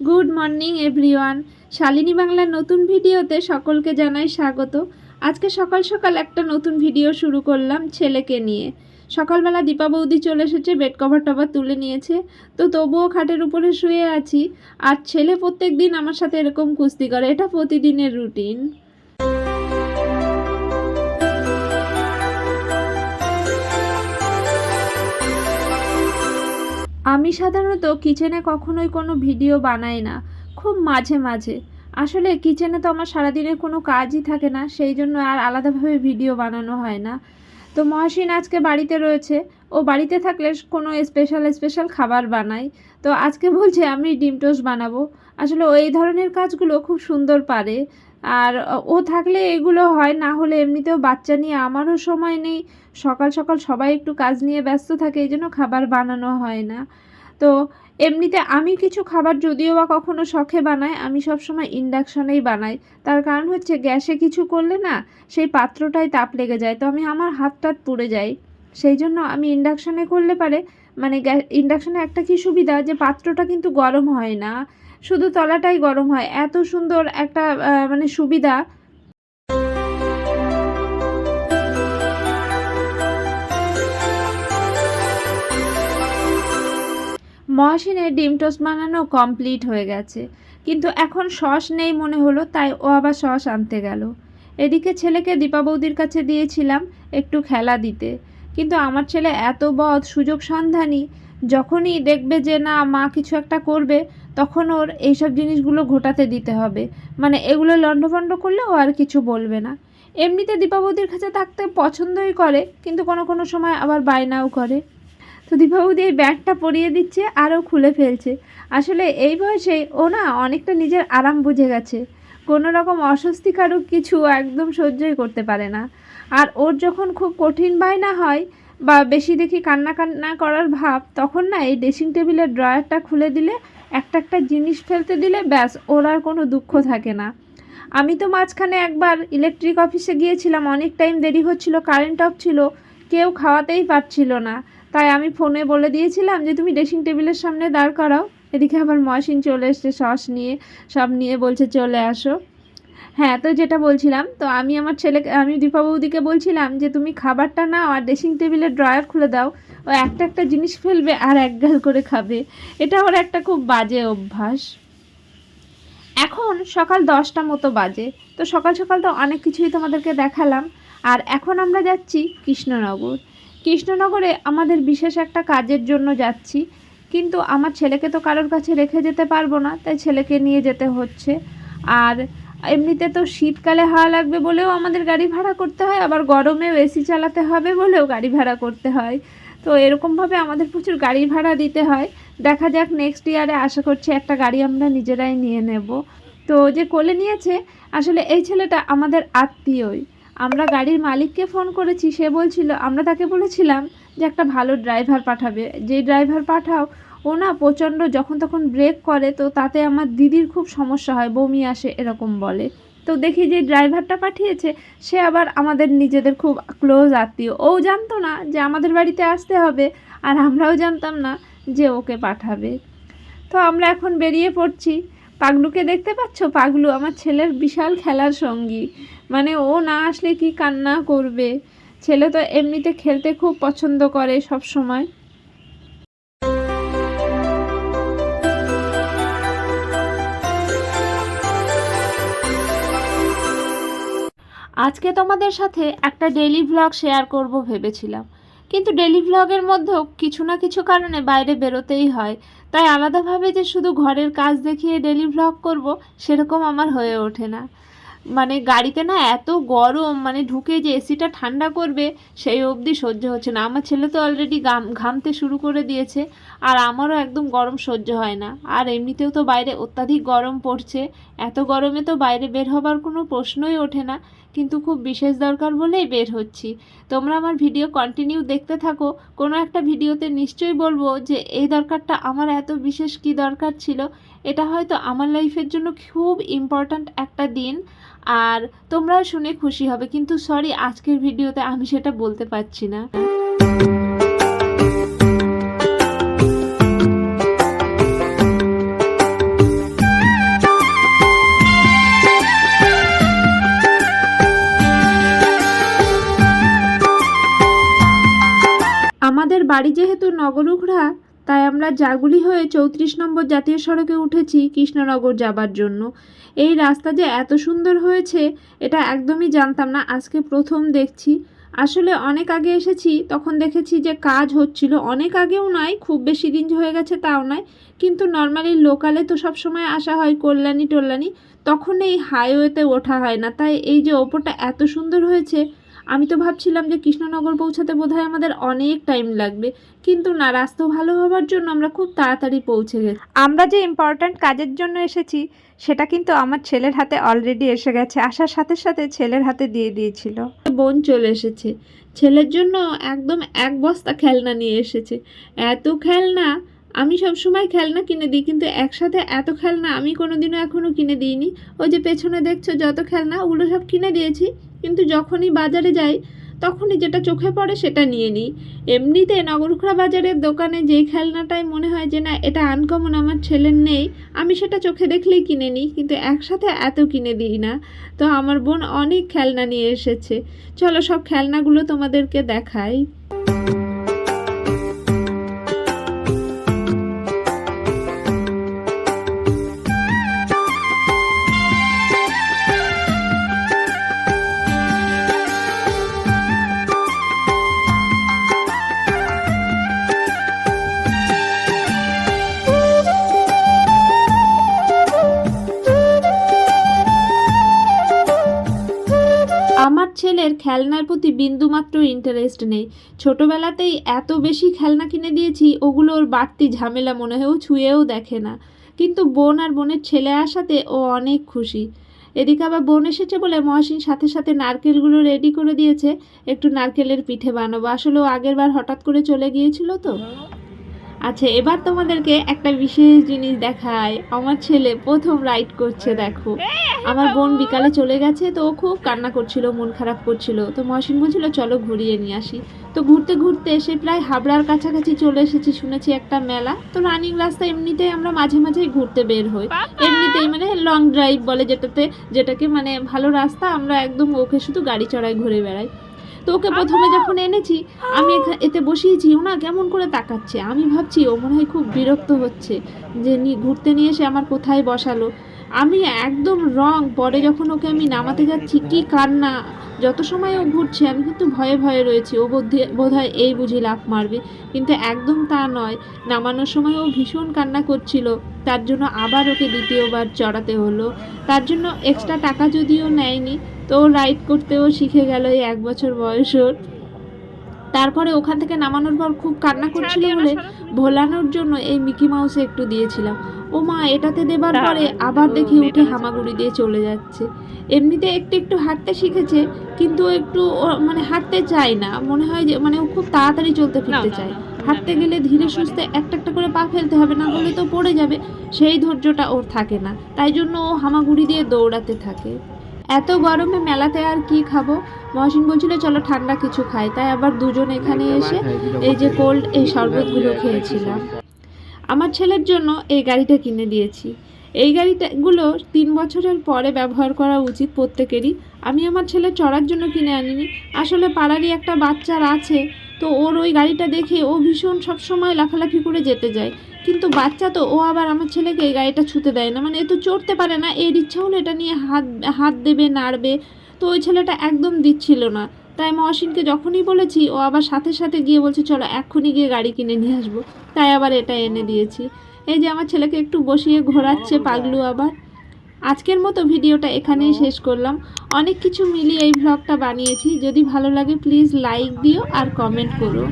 Good morning everyone. Shalini বাংলার নতুন ভিডিওতে সকলকে জানাই স্বাগত। আজকে সকাল সকাল একটা নতুন ভিডিও শুরু করলাম ছেলেকে নিয়ে। সকালবেলা দীপা বৌদি চলে এসেছে, বেড কভার টভার তুলে নিয়েছে, তো তবুও খাটের উপরে শুয়ে আছি। আর ছেলে প্রত্যেক দিন আমার সাথে এরকম কুস্তি করে, এটা প্রতিদিনের রুটিন। আমি সাধারণত কিচেনে কখনোই কোনো ভিডিও বানাই না, খুব মাঝে মাঝে। আসলে কিচেনে তো আমার সারাদিনের কোনো কাজই থাকে না, সেই জন্য আর আলাদাভাবে ভিডিও বানানো হয় না। তো মহাসিন আজকে বাড়িতে রয়েছে, ও বাড়িতে থাকলে কোনো স্পেশাল খাবার বানাই। তো আজকে বলছে আমি ডিম টোস্ট বানাবো। আসলে ও এই ধরনের কাজগুলো খুব সুন্দর পারে, আর ও থাকলে এগুলো হয়, না হলে এমনিতেও বাচ্চা নিয়ে আমারও সময় নেই। সকাল সকাল সবাই একটু কাজ নিয়ে ব্যস্ত থাকে, এই জন্য খাবার বানানো হয় না। তো এমনিতে আমি কিছু খাবার যদিও বা কখনো শখে বানাই, আমি সবসময় ইন্ডাকশনেই বানাই। তার কারণ হচ্ছে গ্যাসে কিছু করলে না সেই পাত্রটায় তাপ লেগে যায়, তো আমার হাত টাত পুড়ে যায়। সেই জন্য আমি ইন্ডাকশনে করলে পারে, মানে ইন্ডাকশনে একটা কি সুবিধা যে পাত্রটা কিন্তু গরম হয় না, শুধু তলাটাই গরম হয়। এত সুন্দর একটা মানে সুবিধা। মহাসিনের ডিম টোস্ট বানানো কমপ্লিট হয়ে গেছে, কিন্তু এখন সস নেই মনে হলো, তাই ও আবার সস আনতে গেল। এদিকে ছেলেকে দীপা বৌদির কাছে দিয়েছিলাম একটু খেলা দিতে, কিন্তু আমার ছেলে এত বদ, সুযোগ সন্ধানী। যখনই দেখবে যে না মা কিছু একটা করবে, তখন ওর এইসব জিনিসগুলো ঘটাতে দিতে হবে। মানে এগুলো লণ্ডভণ্ড করলে ও আর কিছু বলবে না। এমনিতে দীপা বৌদির কাছে থাকতে পছন্দই করে, কিন্তু কোনো কোনো সময় আবার বায়নাও করে। তো দীপা বৌদি এই ব্যাগটা পরিয়ে দিচ্ছে, আরও খুলে ফেলছে। আসলে এই বয়সে ও না অনেকটা নিজের আরাম বুঝে গেছে, কোনো রকম অস্বস্তিকারক কিছু একদম সহ্যই করতে পারে না। আর ওর যখন খুব কঠিন বায়না হয় বা বেশি দেখি কান্না কান্না করার ভাব, তখন না এই ড্রেসিং টেবিলের ড্রয়ারটা খুলে দিলে, একটা একটা জিনিস ফেলতে দিলে ব্যাস, ওর আর কোনো দুঃখ থাকে না। আমি তো মাঝখানে একবার ইলেকট্রিক অফিসে গিয়েছিলাম, অনেক টাইম দেরি হচ্ছিল, কারেন্ট অফ ছিল, কেউ খাওয়াতেই পারছিল না। তাই আমি ফোনে বলে দিয়েছিলাম যে তুমি ড্রেসিং টেবিলের সামনে দাঁড় করাও। এদিকে আবার মহাসিন চলে এসছে সস নিয়ে, সব নিয়ে বলছে চলে আসো। হ্যাঁ, তো যেটা বলছিলাম, তো আমি দীপা বৌদিকে বলছিলাম যে তুমি খাবারটা নাও আর ড্রেসিং টেবিলের ড্রয়ার খুলে দাও। ও একটা একটা জিনিস ফেলবে আর এক গাল করে খাবে। এটা ওর একটা খুব বাজে অভ্যাস। এখন সকাল 10টা মতো বাজে। তো সকাল সকাল তো অনেক কিছুই তোমাদেরকে দেখালাম। আর এখন আমরা যাচ্ছি কৃষ্ণনগর। কৃষ্ণনগরে আমাদের বিশেষ একটা কাজের জন্য যাচ্ছি, কিন্তু আমার ছেলেকে তো কারোর কাছে রেখে যেতে পারবো না, তাই ছেলেকে নিয়ে যেতে হচ্ছে। আর এমনিতে তো শীতকালে হাওয়া লাগবে বলেও আমাদের গাড়ি ভাড়া করতে হয়, আবার গরমেও এসি চালাতে হবে বলেও গাড়ি ভাড়া করতে হয়। তো এরকমভাবে আমাদের প্রচুর গাড়ি ভাড়া দিতে হয়। দেখা যাক নেক্সট ইয়ারে, আশা করছি একটা গাড়ি আমরা নিজেরাই নিয়ে নেব। তো যে কোলে নিয়েছে, আসলে এই ছেলেটা আমাদের আত্মীয়ই। আমরা গাড়ির মালিককে ফোন করেছি, সে বলছিল, আমরা তাকে বলেছিলাম যে একটা ভালো ড্রাইভার পাঠাবে, যেই ড্রাইভার পাঠাও ও না প্রচণ্ড যখন তখন ব্রেক করে, তো তাতে আমার দিদির খুব সমস্যা হয়, বমি আসে এরকম বলে। তো দেখি যে ড্রাইভারটা পাঠিয়েছে, সে আবার আমাদের নিজেদের খুব ক্লোজ আত্মীয়। ও জানতো না যে আমাদের বাড়িতে আসতে হবে, আর আমরাও জানতাম না যে ওকে পাঠাবে। তো আমরা এখন বেরিয়ে পড়ছি। পাগলুকে দেখতে পাচ্ছ? পাগলু আমার ছেলের বিশাল খেলার সঙ্গী। মানে ও না আসলে কি কান্না করবে। ছেলে তো এমনিতে খেলতে খুব পছন্দ করে সব সময়। আজকে তোমাদের সাথে একটা ডেইলি ভ্লগ শেয়ার করব ভেবেছিলাম, কিন্তু ডেইলি ভ্লগের মধ্যেও কিছু না কিছু কারণে বাইরে বেরোতেই হয়। তাই আলাদাভাবে যে শুধু ঘরের কাজ দেখিয়ে ডেইলি ভ্লগ করব, সেরকম আমার হয়ে ওঠে না। মানে গাড়িতে না এত গরম, মানে ঢুকে যে এসিটা ঠান্ডা করবে সেই অবধি সহ্য হচ্ছে না। আমার ছেলে তো অলরেডি ঘামতে শুরু করে দিয়েছে, আর আমারও একদম গরম সহ্য হয় না। আর এমনিতেও তো বাইরে অত্যাধিক গরম পড়ছে, এত গরমে তো বাইরে বের হবার কোনো প্রশ্নই ওঠে না, কিন্তু খুব বিশেষ দরকার বলেই বের হচ্ছি। তোমরা আমার ভিডিও কন্টিনিউ দেখতে থাকো, কোনো একটা ভিডিওতে নিশ্চয়ই বলবো যে এই দরকারটা আমার এত বিশেষ কি দরকার ছিল। এটা হয়তো আমার লাইফের জন্য খুব ইম্পর্ট্যান্ট একটা দিন, আর তোমরাও শুনে খুশি হবে, কিন্তু সরি আজকের ভিডিওতে আমি সেটা বলতে পারছি না। বাড়ি যেহেতু নগরুখড়া, তাই আমরা জাগুলি হয়ে 34 নম্বর জাতীয় সড়কে উঠেছি কৃষ্ণনগর যাবার জন্য। এই রাস্তা যে এত সুন্দর হয়েছে এটা একদমই জানতাম না, আজকে প্রথম দেখছি। আসলে অনেক আগে এসেছি, তখন দেখেছি যে কাজ হচ্ছিল, অনেক আগেও নয়, খুব বেশি দিন হয়ে গেছে তাও নয়, কিন্তু নর্মালি লোকালে তো সব সময় আসা হয় কল্যাণী টল্যাণী, তখন এই হাইওয়েতে ওঠা হয় না। তাই এই যে ওপরটা এত সুন্দর হয়েছে, আমি তো ভাবছিলাম যে কৃষ্ণনগর পৌঁছাতে বোধহয় আমাদের অনেক টাইম লাগবে, কিন্তু না, রাস্তা ভালো হওয়ার জন্য আমরা খুব তাড়াতাড়ি পৌঁছে গেছি। আমরা যে ইম্পর্ট্যান্ট কাজের জন্য এসেছি সেটা কিন্তু আমার ছেলের হাতে অলরেডি এসে গেছে, আসার সাথে সাথে ছেলের হাতে দিয়ে দিয়েছিল। বোন চলে এসেছে, ছেলের জন্য একদম এক বস্তা খেলনা নিয়ে এসেছে। এত খেলনা, আমি সবসময় খেলনা কিনে দিই, কিন্তু একসাথে এত খেলনা আমি কোনোদিনও এখনও কিনে দিইনি। ওই যে পেছনে দেখছো যত খেলনা, ওগুলো সব কিনে দিয়েছি, কিন্তু যখনই বাজারে যাই তখনই যেটা চোখে পড়ে সেটা নিয়ে নিই। এমনিতে নগরুখড়া বাজারের দোকানে যেই খেলনাটাই মনে হয় যে না এটা আনকমন, আমার ছেলের নেই, আমি সেটা চোখে দেখলেই কিনে নিই, কিন্তু একসাথে এত কিনে দিই না। তো আমার বোন অনেক খেলনা নিয়ে এসেছে, চলো সব খেলনাগুলো তোমাদেরকে দেখাই। আমার ছেলের খেলনার প্রতি বিন্দুমাত্র ইন্টারেস্ট নেই, ছোটোবেলাতেই এত বেশি খেলনা কিনে দিয়েছি, ওগুলো ওর বাড়তি ঝামেলা মনে হয়, ও ছুঁয়েও দেখে না। কিন্তু বোন আর বোনের ছেলে আসাতে ও অনেক খুশি। এদিকে আবার বোন এসেছে বলে মহাসিন সাথে সাথে নারকেলগুলো রেডি করে দিয়েছে, একটু নারকেলের পিঠে বানাবো। আসলে ও আগের বার হঠাৎ করে চলে গিয়েছিল তো। আচ্ছা, এবার তোমাদেরকে একটা বিশেষ জিনিস দেখায়। আমার ছেলে প্রথম রাইড করছে, দেখো। আমার বোন বিকালে চলে গেছে, তো ও খুব কান্না করছিল, মন খারাপ করছিল, তো মহসিন বলছিল চলো ঘুরিয়ে নিয়ে আসি। তো ঘুরতে ঘুরতে সে প্রায় হাবড়ার কাছাকাছি চলে এসেছি, শুনেছি একটা মেলা। তো রানিং রাস্তা এমনিতেই আমরা মাঝে মাঝেই ঘুরতে বের হই, এমনিতেই মানে লং ড্রাইভ বলে যেটাকে মানে ভালো রাস্তা, আমরা একদম ওকে শুধু গাড়ি চড়াই ঘুরে বেড়াই। তো ওকে প্রথমে যখন এনেছি আমি এতে বসিয়েছি, ও না কেমন করে তাকাচ্ছে, আমি ভাবছি ও মনে হয় খুব বিরক্ত হচ্ছে যে ঘুরতে নিয়ে এসে আমার কোথায় বসালো। আমি একদম রং, পরে যখন ওকে আমি নামাতে যাচ্ছি কি কান্না, যত সময় ও ঘুরছে আমি কিন্তু ভয়ে ভয়ে রয়েছি, ও বোধহয় এই বুঝি লাফ মারবে, কিন্তু একদম তা নয়। নামানোর সময় ও ভীষণ কান্না করছিল, তার জন্য আবার ওকে দ্বিতীয়বার চড়াতে হলো। তার জন্য এক্সট্রা টাকা যদিও নেয়নি, তো রাইড করতেও শিখে গেল এই 1 বছর বয়স ওর। তারপরে ওখান থেকে নামানোর পর খুব কান্না করছিল বলে ভোলানোর জন্য এই মিকি মাউসে একটু দিয়েছিলাম। ও মা, এটাতে দেবার পরে আবার দেখি উঠে হামাগুড়ি দিয়ে চলে যাচ্ছে। এমনিতে একটু একটু হাঁটতে শিখেছে, কিন্তু একটু মানে হাঁটতে চায় না, মনে হয় যে মানে ও খুব তাড়াতাড়ি চলতে ফিরতে চায়। হাঁটতে গেলে ধীরে সুস্থে একটা একটা করে পা ফেলতে হবে, না হলে তো পড়ে যাবে, সেই ধৈর্যটা ওর থাকে না, তাই জন্য ও হামাগুড়ি দিয়ে দৌড়াতে থাকে। এত গরমে মেলাতে আর কি খাবো, মহসিন বলছিল চলো ঠান্ডা কিছু খাই, তাই আবার দুজন এখানে এসে এই যে কোল্ড এই শরবতগুলো খেয়েছিলাম। আমার ছেলের জন্য এই গাড়িটা কিনে দিয়েছি। এই গাড়িটাগুলো 3 বছরের পরে ব্যবহার করা উচিত প্রত্যেকেরই। আমি আমার ছেলে চড়ার জন্য কিনে আনিনি, আসলে পাড়ারই একটা বাচ্চার আছে, তো ওর ওই গাড়িটা দেখে ও ভীষণ সবসময় লাফালাফি করে যেতে যায়, কিন্তু বাচ্চা তো, ও আবার আমার ছেলেকে এই গাড়িটা ছুতে দেয় না, মানে এ তো চড়তে পারে না, এর ইচ্ছা হলো এটা নিয়ে হাত দেবে, নাড়বে, তো ওই ছেলেটা একদম দিচ্ছিল না। তাই মহসিনকে যখনই বলেছি ও আবার সাথে সাথে গিয়ে বলছে চলো এক্ষুনি গিয়ে গাড়ি কিনে নিয়ে আসবো, তাই আবার এটা এনে দিয়েছি। এই যে আমার ছেলেকে একটু বসিয়ে ঘোরাচ্ছে পাগলু আবার। আজকের মতো ভিডিওটা এখানেই শেষ করলাম, অনেক কিছু মিলিয়ে এই ভ্লগটা বানিয়েছি। যদি ভালো লাগে প্লিজ লাইক দিও আর কমেন্ট করো।